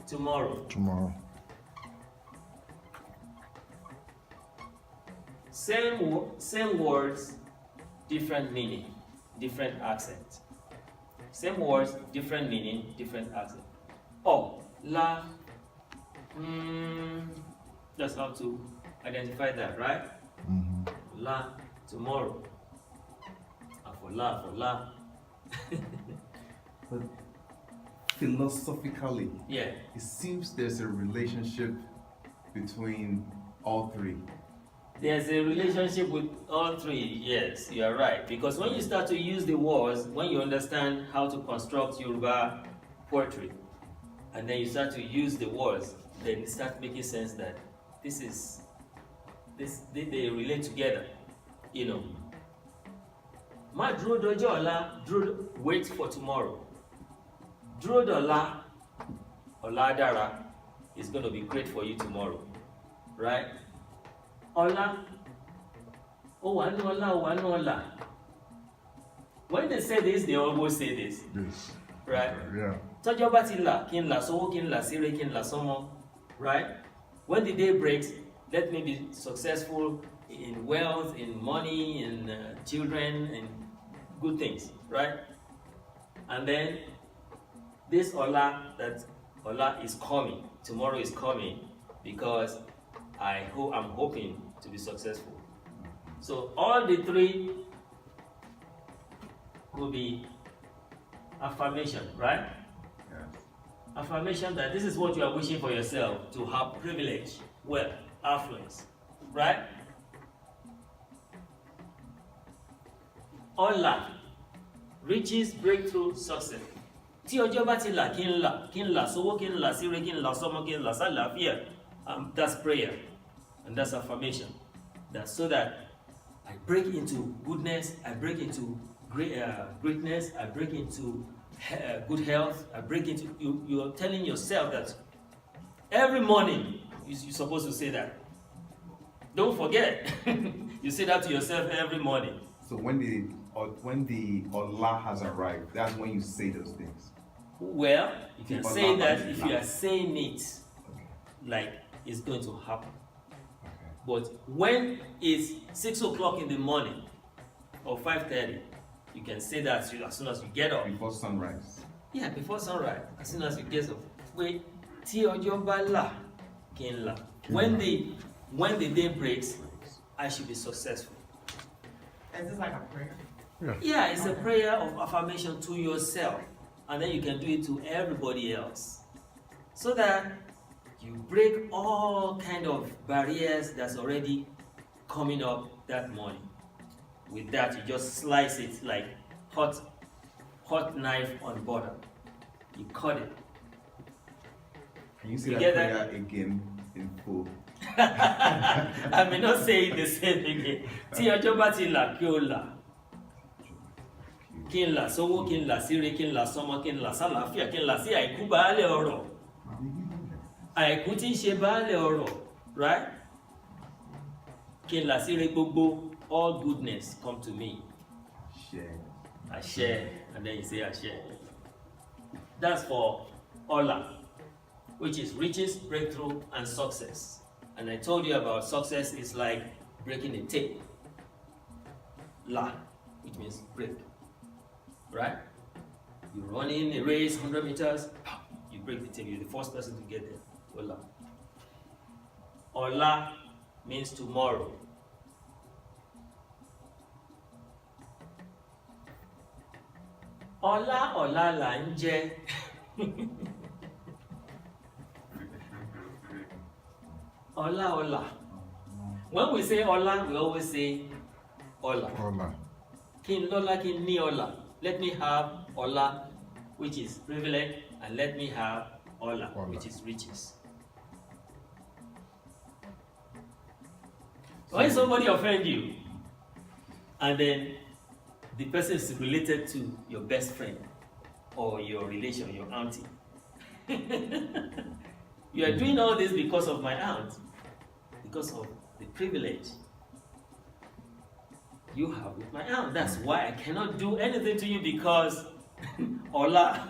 tomorrow. Tomorrow. Same words, different meaning, different accent. Same words, different meaning, different accent. Oh, la. That's how to identify that, right? Mm-hmm. La, tomorrow. For la. But philosophically, Yeah. it seems there's a relationship between all three. There's a relationship with all three, yes, you are right. Because when you start to use the words, when you understand how to construct Yoruba poetry, and then you start to use the words, then it starts making sense that they relate together, you know. Ma dúró dọjọ́ ọ̀la, wait for tomorrow. Dúró dọ̀la, ọ̀la dára is going to be great for you tomorrow, right? Ọlá, ó wà ní ọlá, ó wà ní ọlá. When they say this, they always say this, Yes. right? Yeah. Tọ́jọ́ bá ti là, kí n là sówó, kí n là síre, kí n là sọ́mọ, right? When the day breaks, let me be successful in wealth, in money, in children, in good things, right? And then this Ọlá, that Ọlá is coming, tomorrow is coming, because I'm hoping to be successful. So all the three will be affirmation, right? Yes. Affirmation that this is what you are wishing for yourself, to have privilege, wealth, affluence, right? Ọlá, riches, breakthrough, success. Tí ọjọ́ bá ti là, kí n là sówó, kí n là síre, kí n là sọ́mọ, kí n là sálàáfíà. That's prayer, and that's affirmation. That's so that I break into goodness, I break into greatness, I break into good health, I break into, you're telling yourself that every morning you're supposed to say that. Don't forget, you say that to yourself every morning. So when the Allah has arrived, that's when you say those things. Well, you can If say Allah that has if you are arrived. saying it Okay. like it's going to happen. Okay. But when it's 6 o'clock in the morning or 5:30, you can say that as soon as you get up. Before sunrise. Yeah, before sunrise, as soon as you get up. Wait, tí ọjọ́ bá là, kí n là. When the day breaks, I should be successful. Is this like a prayer? Yeah, it's a prayer of affirmation to yourself, and then you can do it to everybody else, so that you break all kind of barriers that's already coming up that morning. With that, you just slice it like hot knife on butter. You cut it. Can you say You that get prayer that? again in full? I may not say it the same again. Tí ọjọ́ bá ti là, kí ó là. Kí n là sówó, kí n là síre, kí n là sọ́mọ, kí n là sálàáfíà, kí n là sí àìkú baálẹ̀ ọrọ̀. Àìkú tí ń ṣe baálẹ̀ ọrọ̀, right? Kí n là síre gbogbo, all goodness come to me. Share. Àṣẹ, and then you say àṣẹ. That's for Ọlá, which is riches, breakthrough, and success. And I told you about success is like breaking a tape. La, which means break. Right? You run in a race, 100 meters, you break the tape. You're the first person to get there. Ọlá. Ọlá means tomorrow. Ọlá ọ̀la là ń jẹ. Ọlá ọ̀la. When we say ọlá, we always say ọlá. Ọlá. Kí n lọ́lá, kí n ní ọlá. Let me have ọlá, which is privilege, and let me have ọlá, Ọlá. which is riches. When somebody offend you, and then the person is related to your best friend or your relation, your auntie. You are doing all this because of my aunt, because of the privilege you have with my aunt. That's why I cannot do anything to you because Ọlá.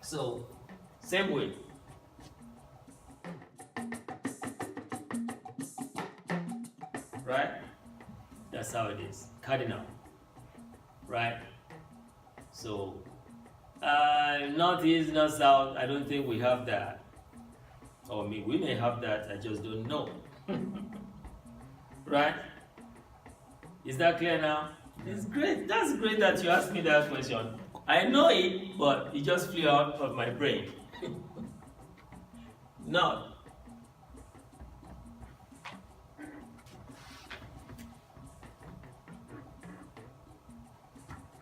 So, same way. Right? That's how it is. Cardinal. Right? So, north, east, north, south, I don't think we have that. Or we may have that, I just don't know. Right? Is that clear now? It's great. That's great that you asked me that question. I know it, but it just flew out of my brain. North.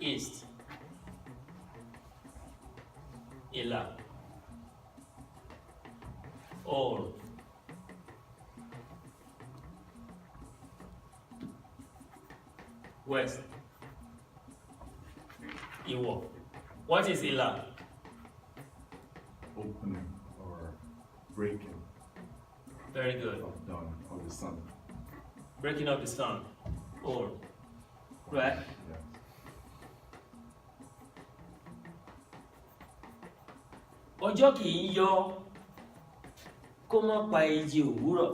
East. Ila. All. West. Iwo. What is Ila? Opening or breaking Very good. of dawn of the sun. Breaking of the sun. Or. Right? Yes. Ọjọ́ kì í yọ kó má pa èjì òwúrọ̀.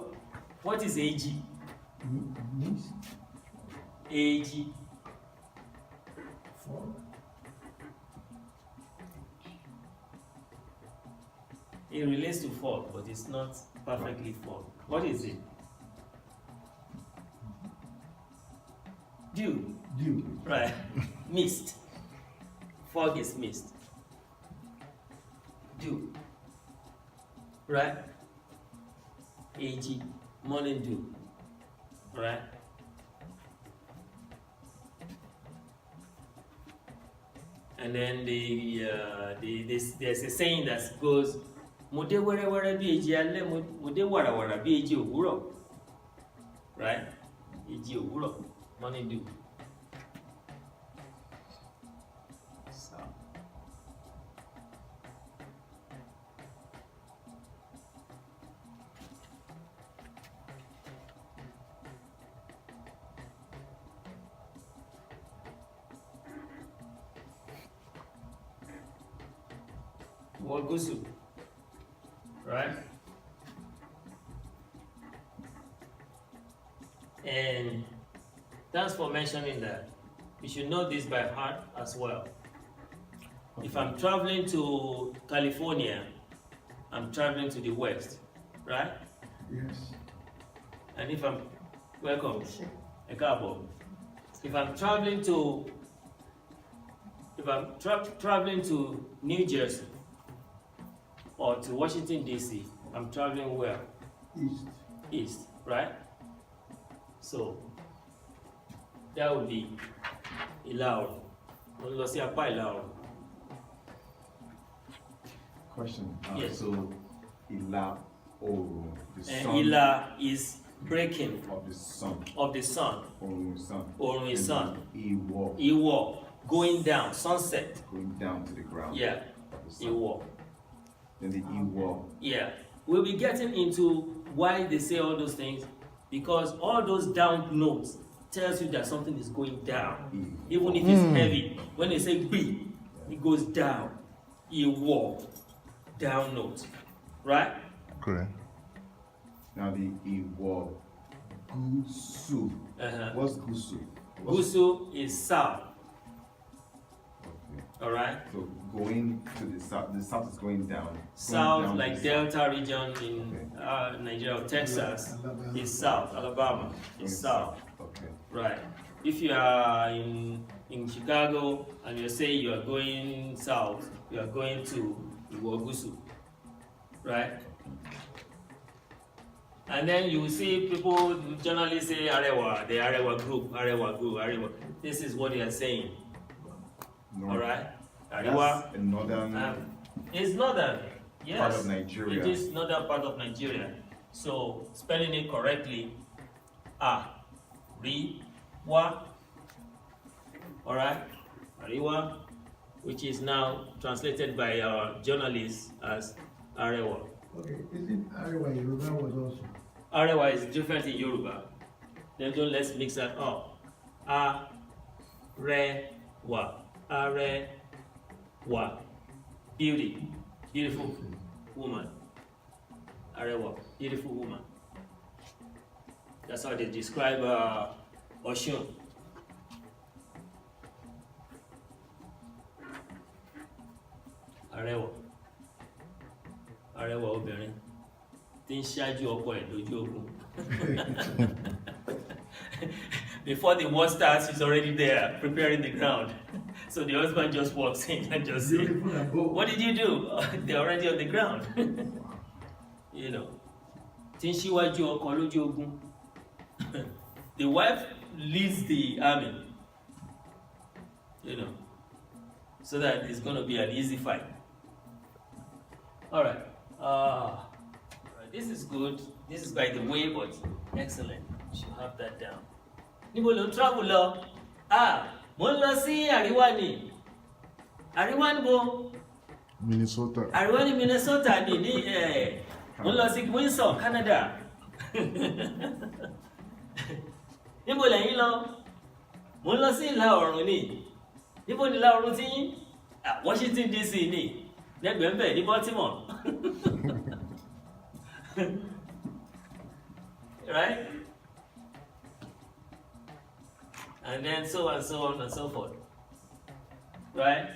What is èjì? Èjì. It relates to fall, but it's not perfectly fall. What is it? Dew. Dew. Right. Mist. Fog is mist. Dew. Right? AG. Morning dew. Right? And then there's a saying that goes, mo dé wẹ́rẹ́wẹ́rẹ́ bí èjì alẹ́, mo dé wàràwàrà bí èjì òwúrọ̀. Right? Èjì òwúrọ̀. Morning dew. So. Wagusu. Right? And thanks for mentioning that. You should know this by heart as well. If I'm traveling to California, I'm traveling to the west, right? Yes. And if I'm welcome, Ekabo. If I'm traveling to traveling to New Jersey or to Washington DC, I'm traveling where? East. East, right? So that would be Ilao. We'll see apá Ilao. Question. Yes. So, Ila Oru, the And sun Ila is breaking of the sun. of the sun. Oru sun. Orun is sun. Iwo Iwo, going down, sunset. going down to the ground. Yeah, Of the sun. Iwo. Then the Iwo. Yeah. We'll be getting into why they say all those things, because all those down notes tells you that something is going down. Even if it's heavy. When they say B, it goes down. Iwo, down note. Right? Correct. Now the Iwo Gusu. Uh-huh. What's Gusu? Gusu is south. Okay. Alright? So going to the south is going down. Going South, down to like the Delta region in Nigeria, or Texas, is south. Alabama is south. Okay. Right. If you are in Chicago and you say you are going south, you are going to Iwogusu. Right? And then you see people generally say Arewa, the Arewa group, Arewa. This is what they are saying. North. Alright? That's Arewa. a northern It's northern. Yes. part of Nigeria. It is northern part of Nigeria. So spelling it correctly, Wa. Alright? Ariwa, which is now translated by our journalists as Arewa. Okay, isn't Arewa Yoruba was also? Arewa is different in Yoruba. Then let's mix that up. Arewa. Arewa. Beauty. Beautiful woman. Arewa, beautiful woman. That's how they describe Oshun. Arewa. Arewa obìnrin tí ń ṣáájú ọkọ ẹ̀ lójú ogun. Before the war starts, she's already there preparing the ground. So the husband just walks in and just says, Beautiful and bold. "What did you do?" They're already on the ground. You know. Tí ń ṣíwájú ọkọ lójú ogun. The wife leads the army. You know. So that it's going to be an easy fight. All right. This is good. This is by the way, but excellent. You should have that down. Níbo ló ń travel lọ? Mo ń lọ sí àríwá ni. Àríwá níbo? Minnesota. Àríwá ní Minnesota ni mo ń lọ sí Windsor, Canada. Níbo lẹ́yìn lọ? Mo ń lọ sí ìlà oòrùn ni. Níbo ni ìlà oòrùn ti yín? Washington DC ni. Lẹ́gbẹ̀ẹ́ ńbẹ̀ ní Baltimore. Right? And then so on and so on and so forth. Right?